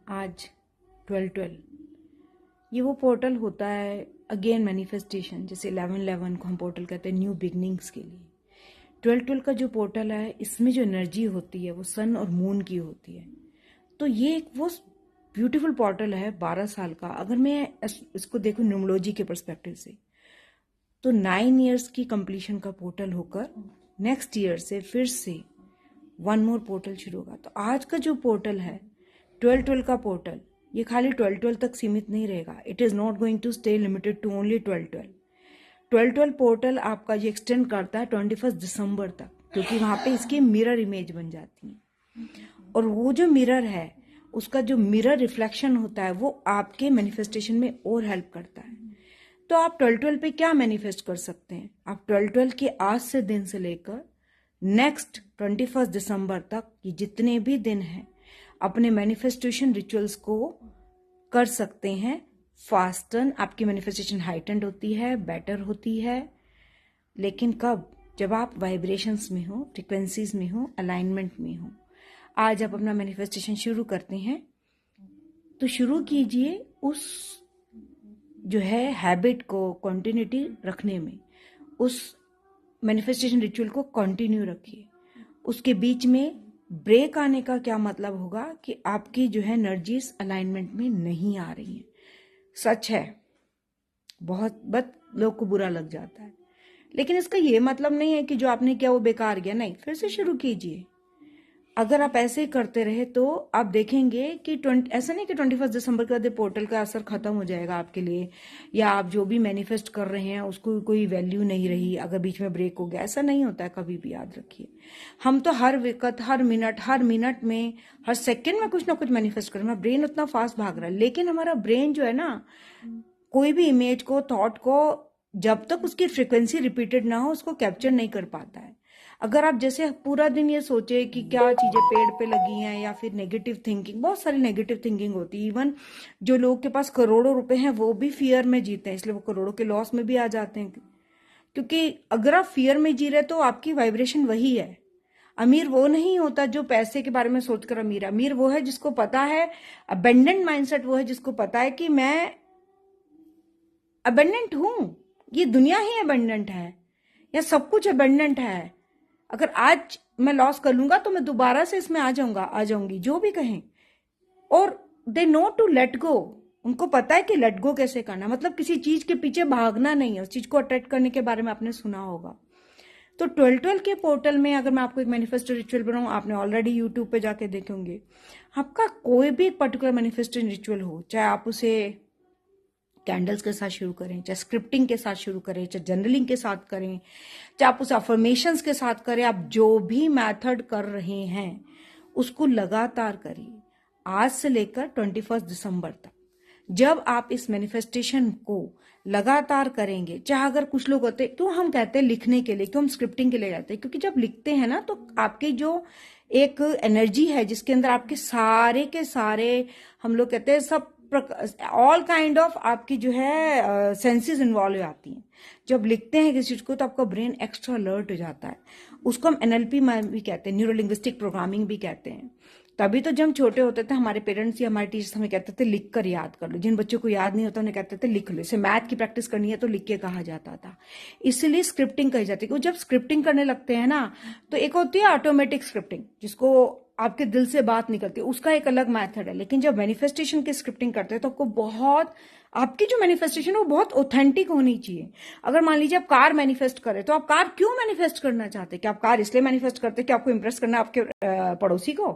आज 12/12 ये वो पोर्टल होता है अगेन मैनिफेस्टेशन, जैसे 11/11 को हम पोर्टल कहते हैं न्यू बिगनिंग्स के लिए। 12/12 का जो पोर्टल है इसमें जो एनर्जी होती है वो सन और मून की होती है। तो ये एक वो ब्यूटीफुल पोर्टल है 12 साल का। अगर मैं इसको देखूं न्यूमरोलॉजी के परस्पेक्टिव से तो 9 इयर्स की कंप्लीशन का पोर्टल होकर नेक्स्ट ईयर से फिर से वन मोर पोर्टल शुरू होगा। तो आज का जो पोर्टल है 12/12 का पोर्टल, ये खाली 12/12 तक सीमित नहीं रहेगा। It is not going to stay limited to only 12/12। 12/12 portal आपका ये एक्सटेंड करता है 21 दिसंबर तक, क्योंकि वहाँ पे इसकी मिरर इमेज बन जाती है और वो जो मिरर है उसका जो मिरर रिफ्लेक्शन होता है वो आपके मैनिफेस्टेशन में और हेल्प करता है। तो आप 12/12 पे क्या मैनिफेस्ट कर सकते हैं? आप 12/12 के आज से दिन से लेकर नेक्स्ट 21 दिसंबर तक ये जितने भी दिन हैं अपने मैनिफेस्टेशन रिचुअल्स को कर सकते हैं। फास्टन आपकी मैनिफेस्टेशन हाइटेंड होती है, बेटर होती है। लेकिन कब? जब आप वाइब्रेशंस में हो, फ्रिक्वेंसीज में हो, अलाइनमेंट में हो। आज आप अपना मैनिफेस्टेशन शुरू करते हैं तो शुरू कीजिए उस जो है हैबिट को कंटिन्यूटी रखने में, उस मैनिफेस्टेशन रिचुअल को कंटिन्यू रखिए। उसके बीच में ब्रेक आने का क्या मतलब होगा कि आपकी जो है एनर्जीज अलाइनमेंट में नहीं आ रही हैं। सच है, बहुत लोग को बुरा लग जाता है, लेकिन इसका ये मतलब नहीं है कि जो आपने किया वो बेकार गया। नहीं, फिर से शुरू कीजिए। अगर आप ऐसे ही करते रहे तो आप देखेंगे कि ऐसा नहीं कि 21 दिसंबर के बाद पोर्टल का असर खत्म हो जाएगा आपके लिए, या आप जो भी मैनिफेस्ट कर रहे हैं उसको कोई वैल्यू नहीं रही अगर बीच में ब्रेक हो गया। ऐसा नहीं होता है कभी भी, याद रखिए। हम तो हर वक्त, हर मिनट में, हर सेकेंड में कुछ ना कुछ मैनिफेस्ट कर रहे हैं। ब्रेन उतना फास्ट भाग रहा है, लेकिन हमारा ब्रेन जो है ना, कोई भी इमेज को, थॉट को, जब तक उसकी फ्रिक्वेंसी रिपीटेड ना हो उसको कैप्चर नहीं कर पाता है। अगर आप जैसे पूरा दिन ये सोचे कि क्या चीजें पेड़ पे लगी हैं, या फिर नेगेटिव थिंकिंग, बहुत सारी नेगेटिव थिंकिंग होती है। इवन जो लोग के पास करोड़ों रुपए हैं वो भी फियर में जीते हैं, इसलिए वो करोड़ों के लॉस में भी आ जाते हैं। क्योंकि अगर आप फियर में जी रहे तो आपकी वाइब्रेशन वही है। अमीर वो नहीं होता जो पैसे के बारे में सोचकर अमीर। अमीर वो है जिसको पता है, अबेंडेंट माइंडसेट वो है जिसको पता है कि मैं अबेंडेंट हूं, ये दुनिया ही अबेंडेंट है, या सब कुछ अबेंडेंट है। अगर आज मैं लॉस कर लूंगा तो मैं दोबारा से इसमें आ जाऊंगी, जो भी कहें। और they know to let go, उनको पता है कि लेट गो कैसे करना, मतलब किसी चीज के पीछे भागना नहीं है। उस चीज को अट्रैक्ट करने के बारे में आपने सुना होगा। तो 12/12 के पोर्टल में अगर मैं आपको एक मैनिफेस्टो रिचुअल बनाऊं, आपने ऑलरेडी यूट्यूब पे जाके देखे होंगे। आपका कोई भी एक पर्टिकुलर मैनिफेस्टेशन रिचुअल हो, चाहे आप उसे कैंडल्स के साथ शुरू करें, चाहे स्क्रिप्टिंग के साथ शुरू करें, चाहे जर्नलिंग के साथ करें, चाहे आप उसे अफर्मेशंस के साथ करें, आप जो भी मेथड कर रहे हैं उसको लगातार करिए आज से लेकर 21 दिसंबर तक। जब आप इस मैनिफेस्टेशन को लगातार करेंगे, चाहे अगर कुछ लोग होते, क्यों हम कहते हैं लिखने के लिए, क्यों हम स्क्रिप्टिंग के लिए जाते हैं, क्योंकि जब लिखते हैं ना तो आपकी जो एक एनर्जी है जिसके अंदर आपके सारे के सारे, हम लोग कहते हैं सब, ऑल काइंड ऑफ आपकी जो है सेंसेस इन्वॉल्व हो जाती हैं। जब लिखते हैं किसी चीज को तो आपका ब्रेन एक्स्ट्रा अलर्ट हो जाता है। उसको हम एनएलपी में भी कहते हैं, न्यूरो लिंग्विस्टिक प्रोग्रामिंग भी कहते हैं। तभी तो जब हम छोटे होते थे हमारे पेरेंट्स या हमारे टीचर्स हमें कहते थे लिख कर याद कर लो। जिन बच्चों को याद नहीं होता उन्हें कहते थे लिख लो। इसे मैथ की प्रैक्टिस करनी है तो लिख के कहा जाता था। इसलिए स्क्रिप्टिंग कही जाती है। जब स्क्रिप्टिंग करने लगते हैं ना तो एक होती है ऑटोमेटिक स्क्रिप्टिंग, जिसको आपके दिल से बात निकलती है, उसका एक अलग मेथड है। लेकिन जब मैनिफेस्टेशन की स्क्रिप्टिंग करते हैं तो आपको बहुत, आपकी जो मैनिफेस्टेशन है वो बहुत ऑथेंटिक होनी चाहिए। अगर मान लीजिए आप कार मैनिफेस्ट करें तो आप कार क्यों मैनिफेस्ट करना चाहते हैं? कि आप कार इसलिए मैनिफेस्ट करते हैं कि आपको इंप्रेस करना है आपके पड़ोसी को,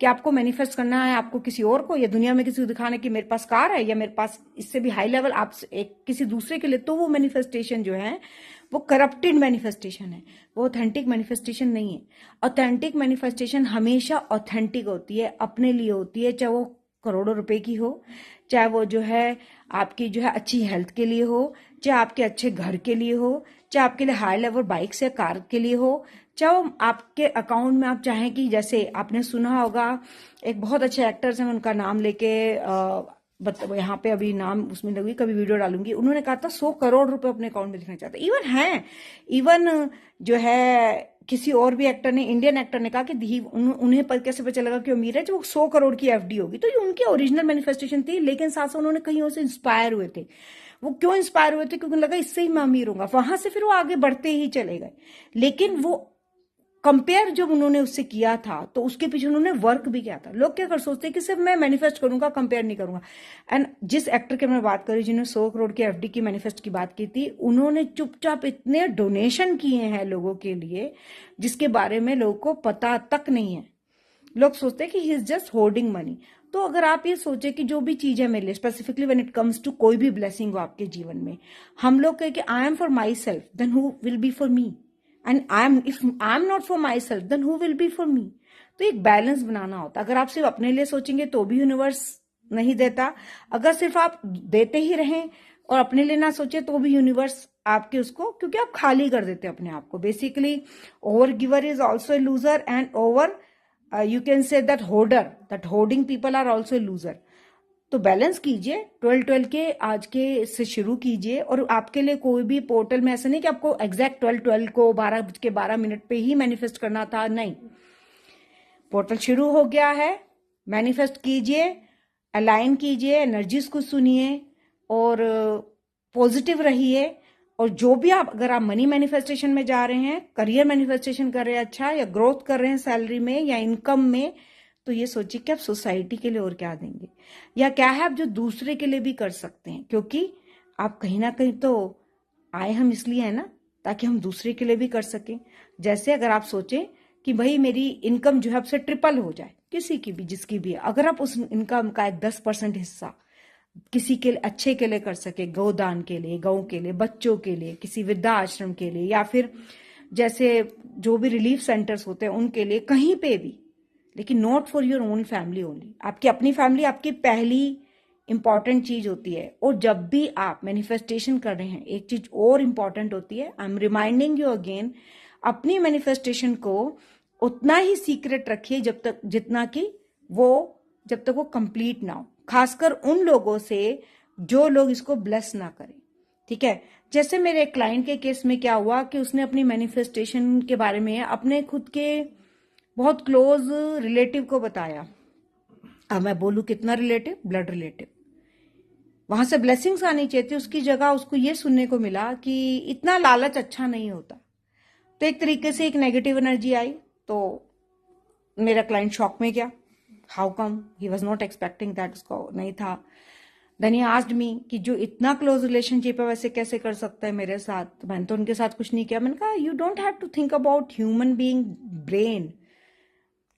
कि आपको मैनिफेस्ट करना है आपको किसी और को, या दुनिया में किसी को दिखाने कि मेरे पास कार है, या मेरे पास इससे भी हाई लेवल आप एक किसी दूसरे के लिए, तो वो मैनिफेस्टेशन जो है वो करप्टेड मैनिफेस्टेशन है, वो ऑथेंटिक मैनिफेस्टेशन नहीं है। ऑथेंटिक मैनिफेस्टेशन हमेशा ऑथेंटिक होती है, अपने लिए होती है, चाहे वो करोड़ों रुपए की हो, चाहे वो जो है आपकी जो है अच्छी हेल्थ के लिए हो, चाहे आपके अच्छे घर के लिए हो, चाहे आपके लिए हाई लेवल बाइक से कार के लिए हो, चाहे वो आपके अकाउंट में आप चाहें कि, जैसे आपने सुना होगा एक बहुत अच्छे एक्टर्स हैं, उनका नाम लेके यहाँ पे अभी नाम उसमें लगी, कभी वीडियो डालूंगी। उन्होंने कहा था 100 करोड़ रुपए अपने अकाउंट में दिखना चाहते। इवन जो है किसी और भी एक्टर ने, इंडियन एक्टर ने कहा कि उन्हें पर कैसे पता चलेगा कि अमीर है, जब वो 100 करोड़ की एफडी होगी। तो ये उनकी ओरिजिनल मैनिफेस्टेशन थी, लेकिन साथ साथ उन्होंने कहीं और से इंस्पायर हुए थे। वो क्यों इंस्पायर हुए थे? क्योंकि लगा इससे ही मैं अमीर होऊंगा, वहां से फिर वो आगे बढ़ते ही चले गए। लेकिन वो कंपेयर जब उन्होंने उससे किया था तो उसके पीछे उन्होंने वर्क भी किया था। लोग क्या कर सोचते हैं कि सिर्फ मैं मैनिफेस्ट करूंगा, कंपेयर नहीं करूंगा। एंड जिस एक्टर की मैं बात करी जिन्होंने 100 करोड़ की एफडी की मैनिफेस्ट की बात की थी, उन्होंने चुपचाप इतने डोनेशन किए हैं लोगों के लिए जिसके बारे में लोगों को पता तक नहीं है। लोग सोचते हैं कि he is just holding money. तो अगर आप ये सोचे कि जो भी चीज है मेरे लिए, specifically when it comes to कोई भी ब्लेसिंग हो आपके जीवन में, हम लोग कहें कि I am for myself, then who will be for me, and if I am not for myself, then who will be for me. तो एक बैलेंस बनाना होता है। अगर आप सिर्फ अपने लिए सोचेंगे तो भी यूनिवर्स नहीं देता, अगर सिर्फ आप देते ही रहें और अपने लिए ना सोचे तो भी यूनिवर्स आपके उसको, क्योंकि आप खाली कर देते हैं अपने आप को। Basically over giver is also a loser, and over you can say that hoarding people are also a loser। तो बैलेंस कीजिए, 12-12 के आज के से शुरू कीजिए। और आपके लिए कोई भी पोर्टल में ऐसा नहीं कि आपको एग्जैक्ट 12-12 को 12:12 पे ही मैनिफेस्ट करना था, नहीं। पोर्टल शुरू हो गया है, मैनिफेस्ट कीजिए, अलाइन कीजिए, एनर्जीज को सुनिए और पॉजिटिव रहिए। और जो भी आप, अगर आप मनी मैनिफेस्टेशन में जा रहे हैं, करियर मैनिफेस्टेशन कर रहे हैं अच्छा, या ग्रोथ कर रहे हैं सैलरी में या इनकम में, तो ये सोचिए कि आप सोसाइटी के लिए और क्या देंगे, या क्या है आप जो दूसरे के लिए भी कर सकते हैं। क्योंकि आप कहीं ना कहीं तो आए हम इसलिए है ना, ताकि हम दूसरे के लिए भी कर सकें। जैसे अगर आप सोचें कि भाई मेरी इनकम जो है आपसे ट्रिपल हो जाए, किसी की भी जिसकी भी, अगर आप उस इनकम का एक 10% हिस्सा किसी के अच्छे के लिए कर सके, गौदान के लिए, गौ के लिए, बच्चों के लिए, किसी वृद्धा आश्रम के लिए, या फिर जैसे जो भी रिलीफ सेंटर्स होते हैं उनके लिए, कहीं पे भी, लेकिन not for your own family only. आपकी अपनी फैमिली आपकी पहली इंपॉर्टेंट चीज होती है। और जब भी आप मैनिफेस्टेशन कर रहे हैं, एक चीज और इंपॉर्टेंट होती है, I M reminding you again, अपनी मैनिफेस्टेशन को उतना ही सीक्रेट रखिए जब तक वो कंप्लीट ना हो, खासकर उन लोगों से जो लोग इसको ब्लेस ना करें। ठीक है, जैसे मेरे एक क्लाइंट के केस में क्या हुआ कि उसने अपनी मैनिफेस्टेशन के बारे में अपने खुद के बहुत क्लोज रिलेटिव को बताया। अब मैं बोलूं कितना रिलेटिव, ब्लड रिलेटिव। वहां से ब्लेसिंग्स आनी चाहिए थी, उसकी जगह उसको ये सुनने को मिला कि इतना लालच अच्छा नहीं होता। तो एक तरीके से एक नेगेटिव एनर्जी आई। तो मेरा क्लाइंट शॉक में गया, how come, he was not expecting that, उसको नहीं था। देन ही आस्क्ड मी कि जो इतना क्लोज रिलेशनशिप है वैसे कैसे कर सकता है मेरे साथ, तो मैंने तो उनके साथ कुछ नहीं किया। मैंने कहा you don't have to think about human being brain,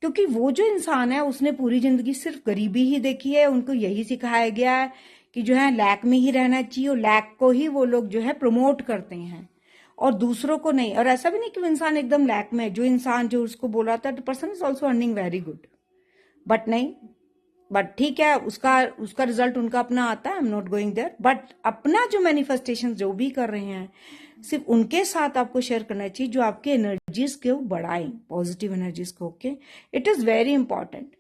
क्योंकि वो जो इंसान है उसने पूरी जिंदगी सिर्फ गरीबी ही देखी है। उनको यही सिखाया गया है कि जो है लैक में ही रहना चाहिए, और लैक को ही वो लोग जो है प्रमोट करते हैं और दूसरों को नहीं। और ऐसा भी नहीं कि वो इंसान एकदम लैक में है, जो इंसान जो उसको बोला था, the person is also earning very good, but नहीं, बट ठीक है, उसका रिजल्ट उनका अपना आता है, I am not going there. But अपना जो मैनिफेस्टेशन जो भी कर रहे हैं, सिर्फ उनके साथ आपको शेयर करना चाहिए जो आपके एनर्जीज को बढ़ाएं, पॉजिटिव एनर्जीज को। Okay, it is very important.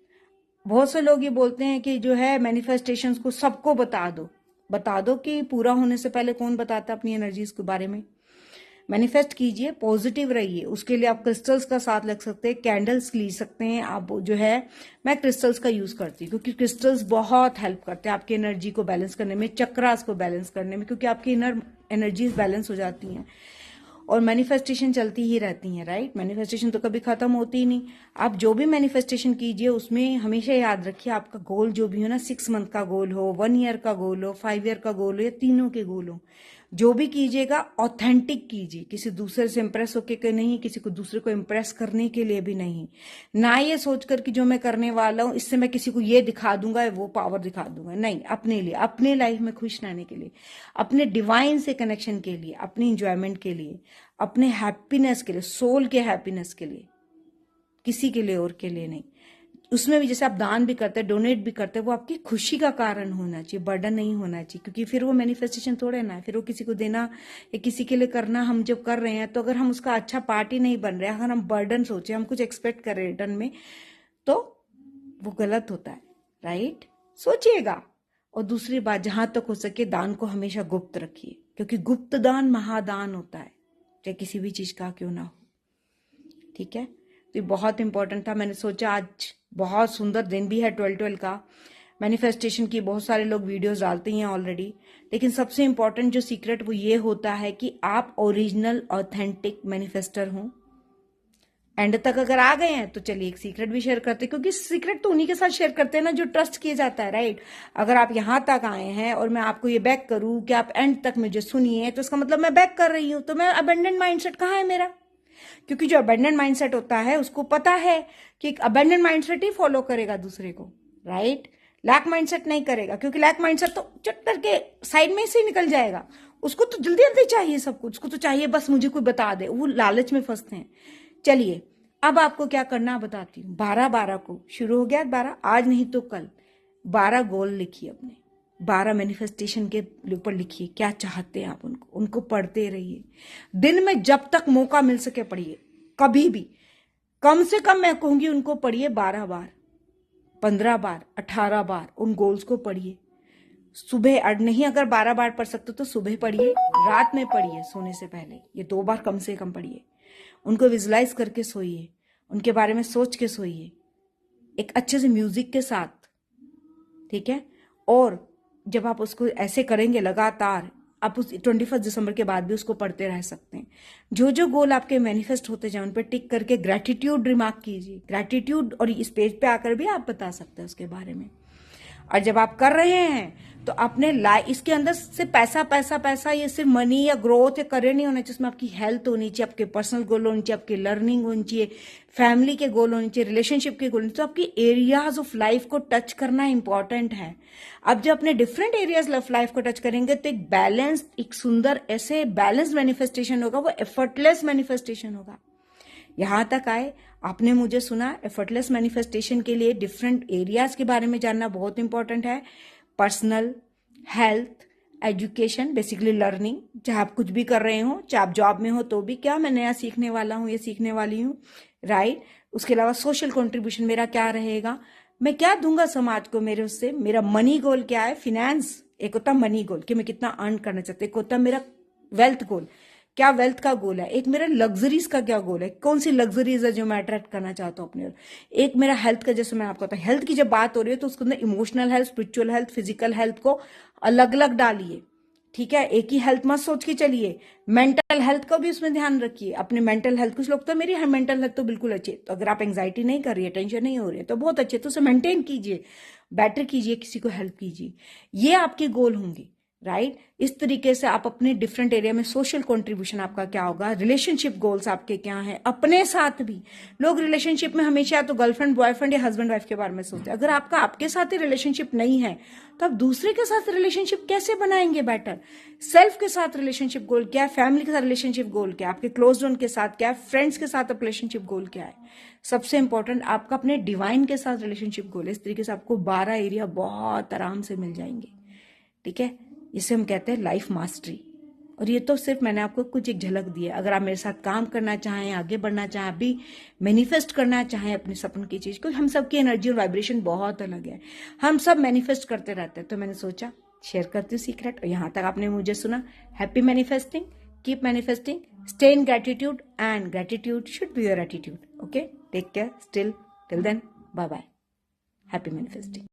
बहुत से लोग ये बोलते हैं कि जो है मैनिफेस्टेशन को सबको बता दो कि पूरा होने से पहले कौन बताता अपनी एनर्जीज के बारे में। मैनिफेस्ट कीजिए, पॉजिटिव रहिए। उसके लिए आप क्रिस्टल्स का साथ लग सकते हैं, कैंडल्स ली सकते हैं आप जो है। मैं क्रिस्टल्स का यूज करती हूँ क्योंकि क्रिस्टल्स बहुत हेल्प करते हैं आपकी एनर्जी को बैलेंस करने में, चक्रास को बैलेंस करने में, क्योंकि आपकी इनर एनर्जीज बैलेंस हो जाती हैं और मैनिफेस्टेशन चलती ही रहती हैं, राइट। मैनिफेस्टेशन तो कभी खत्म होती ही नहीं। आप जो भी मैनिफेस्टेशन कीजिए उसमें हमेशा याद रखिए आपका गोल जो भी हो ना, 6 मंथ का गोल हो, 1 ईयर का गोल हो, 5 ईयर का गोल हो, या तीनों के गोल हो, जो भी कीजिएगा ऑथेंटिक कीजिए। किसी दूसरे से इंप्रेस होके के नहीं, किसी को दूसरे को इंप्रेस करने के लिए भी नहीं। ना ये सोचकर कि जो मैं करने वाला हूं इससे मैं किसी को ये दिखा दूंगा, वो पावर दिखा दूंगा, नहीं। अपने लिए, अपने लाइफ में खुश रहने के लिए, अपने डिवाइन से कनेक्शन के लिए, अपनी इंजॉयमेंट के लिए, अपने हैप्पीनेस के लिए, सोल के हैप्पीनेस के लिए, किसी के लिए और के लिए नहीं। उसमें भी जैसे आप दान भी करते हैं, डोनेट भी करते हैं, वो आपकी खुशी का कारण होना चाहिए, बर्डन नहीं होना चाहिए। क्योंकि फिर वो मैनिफेस्टेशन थोड़े ना है, फिर वो किसी को देना या किसी के लिए करना हम जब कर रहे हैं, तो अगर हम उसका अच्छा पार्ट ही नहीं बन रहे, अगर हम बर्डन सोचे, हम कुछ एक्सपेक्ट करें रिटर्न में, तो वो गलत होता है, राइट। सोचिएगा। और दूसरी बात, जहां तक हो सके दान को हमेशा गुप्त रखिए, क्योंकि गुप्त दान महादान होता है, चाहे किसी भी चीज का क्यों ना हो। ठीक है, तो ये बहुत इंपॉर्टेंट था। मैंने सोचा आज बहुत सुंदर दिन भी है 12/12 का, मैनिफेस्टेशन की बहुत सारे लोग वीडियोस डालते हैं ऑलरेडी, लेकिन सबसे इंपॉर्टेंट जो सीक्रेट वो ये होता है कि आप ओरिजिनल ऑथेंटिक मैनिफेस्टर हों। एंड तक अगर आ गए हैं तो चलिए एक सीक्रेट भी शेयर करते हैं, क्योंकि सीक्रेट तो उन्हीं के साथ शेयर करते हैं ना जो ट्रस्ट किया जाता है, राइट। अगर आप यहां तक आए हैं और मैं आपको ये बैक करूं कि आप एंड तक मुझे सुनिए, तो इसका मतलब मैं बैक कर रही हूं। तो मैं अबेंडेंट माइंडसेट कहाँ है मेरा? क्योंकि जो अबेंडेंट माइंडसेट होता है उसको पता है कि एक अबेंडेंट माइंडसेट ही फॉलो करेगा दूसरे को, राइट। लैक माइंडसेट नहीं करेगा, क्योंकि लैक माइंडसेट तो चट करके साइड में से निकल जाएगा। उसको तो जल्दी जल्दी चाहिए सब कुछ, उसको तो चाहिए बस मुझे कोई बता दे, वो लालच में फंसते हैं। चलिए अब आपको क्या करना बताती हूँ। 12/12 को शुरू हो गया, 12 आज नहीं तो कल 12 गोल लिखिए अपने, 12 मैनिफेस्टेशन के ऊपर लिखिए क्या चाहते हैं आप, उनको पढ़ते रहिए। दिन में जब तक मौका मिल सके पढ़िए, कभी भी कम से कम मैं कहूंगी उनको पढ़िए 12 बार, 15 बार, 18 बार उन गोल्स को पढ़िए। सुबह नहीं अगर 12 बार पढ़ सकते तो सुबह पढ़िए, रात में पढ़िए सोने से पहले, ये 2 बार कम से कम पढ़िए। उनको विजुलाइज करके सोइए, उनके बारे में सोच के सोइए, एक अच्छे से म्यूजिक के साथ, ठीक है। और जब आप उसको ऐसे करेंगे लगातार, आप उस 21 दिसंबर के बाद भी उसको पढ़ते रह सकते हैं। जो जो गोल आपके मैनिफेस्ट होते जाए उन पर टिक करके ग्रैटिट्यूड रिमार्क कीजिए, ग्रैटिट्यूड, और इस पेज पे आकर भी आप बता सकते हैं उसके बारे में। और जब आप कर रहे हैं तो अपने लाइफ, इसके अंदर से पैसा पैसा पैसा, ये सिर्फ मनी या ग्रोथ या करियर नहीं होना चाहिए, इसमें आपकी हेल्थ होनी चाहिए, आपके पर्सनल गोल होनी चाहिए, आपकी लर्निंग होनी चाहिए, फैमिली के गोल होनी चाहिए, रिलेशनशिप के गोल होनी चाहिए। तो आपकी एरियाज ऑफ लाइफ को टच करना इंपॉर्टेंट है। अब जब अपने डिफरेंट एरियाज ऑफ लाइफ को टच करेंगे तो एक बैलेंस, एक सुंदर ऐसे बैलेंस मैनिफेस्टेशन होगा, वो एफर्टलेस मैनिफेस्टेशन होगा। यहां तक आए, आपने मुझे सुना, एफर्टलेस मैनिफेस्टेशन के लिए डिफरेंट एरियाज के बारे में जानना बहुत इंपॉर्टेंट है। Personal, health, education, basically learning, चाहे आप कुछ भी कर रहे हो, चाहे आप जॉब में हो तो भी, क्या मैं नया सीखने वाला हूं या सीखने वाली हूं, राइट। उसके अलावा सोशल कंट्रीब्यूशन मेरा क्या रहेगा, मैं क्या दूंगा समाज को मेरे उससे, मेरा मनी गोल क्या है, फिनेंस, एक होता मनी गोल कि मैं कितना अर्न करना चाहती हूँ, एक होता मेरा वेल्थ गोल, क्या वेल्थ का गोल है, एक मेरा लग्जरीज का क्या गोल है, कौन सी लग्जरीज है जो मैं अट्रैक्ट करना चाहता हूँ अपने ओर, एक मेरा हेल्थ का, जैसे मैं आपको बताऊँ हेल्थ की जब बात हो रही है तो उसके अंदर emotional health, spiritual health, physical health को अलग अलग डालिए, ठीक है। एक ही हेल्थ मत सोच के चलिए, मेंटल हेल्थ का भी उसमें ध्यान रखिए, अपने मेंटल हेल्थ। कुछ लोग तो मेरी मेंटल हेल्थ तो बिल्कुल अच्छी है, तो अगर आप एंग्जाइटी नहीं कर रही है, टेंशन नहीं हो रही है तो बहुत अच्छे, तो उसे मेंटेन कीजिए, बेटर कीजिए, किसी को हेल्प कीजिए, ये आपके गोल होंगे, राइट। इस तरीके से आप अपने डिफरेंट एरिया में सोशल कंट्रीब्यूशन आपका क्या होगा, रिलेशनशिप गोल्स आपके क्या हैं, अपने साथ भी। लोग रिलेशनशिप में हमेशा तो गर्लफ्रेंड बॉयफ्रेंड या हस्बैंड वाइफ के बारे में सोचते हैं, अगर आपका आपके साथ ही रिलेशनशिप नहीं है तो आप दूसरे के साथ रिलेशनशिप कैसे बनाएंगे बेटर। सेल्फ के साथ रिलेशनशिप गोल क्या है, फैमिली के साथ रिलेशनशिप गोल क्या है, आपके क्लोज वन के साथ क्या है, फ्रेंड्स के साथ रिलेशनशिप गोल क्या है, सबसे इंपॉर्टेंट आपका अपने डिवाइन के साथ रिलेशनशिप गोल है। इस तरीके से आपको 12 एरिया बहुत आराम से मिल जाएंगे, ठीक है। इसे हम कहते हैं लाइफ मास्टरी। और ये तो सिर्फ मैंने आपको कुछ एक झलक दी है। अगर आप मेरे साथ काम करना चाहें, आगे बढ़ना चाहें, अभी मैनिफेस्ट करना चाहें अपने सपन की चीज को, हम सबकी एनर्जी और वाइब्रेशन बहुत अलग है, हम सब मैनिफेस्ट करते रहते हैं, तो मैंने सोचा शेयर करती हूँ सीक्रेट। और यहां तक आपने मुझे सुना, happy manifesting, keep manifesting, stay in gratitude and gratitude should be your attitude. Okay, take care, still till then, bye bye, happy manifesting.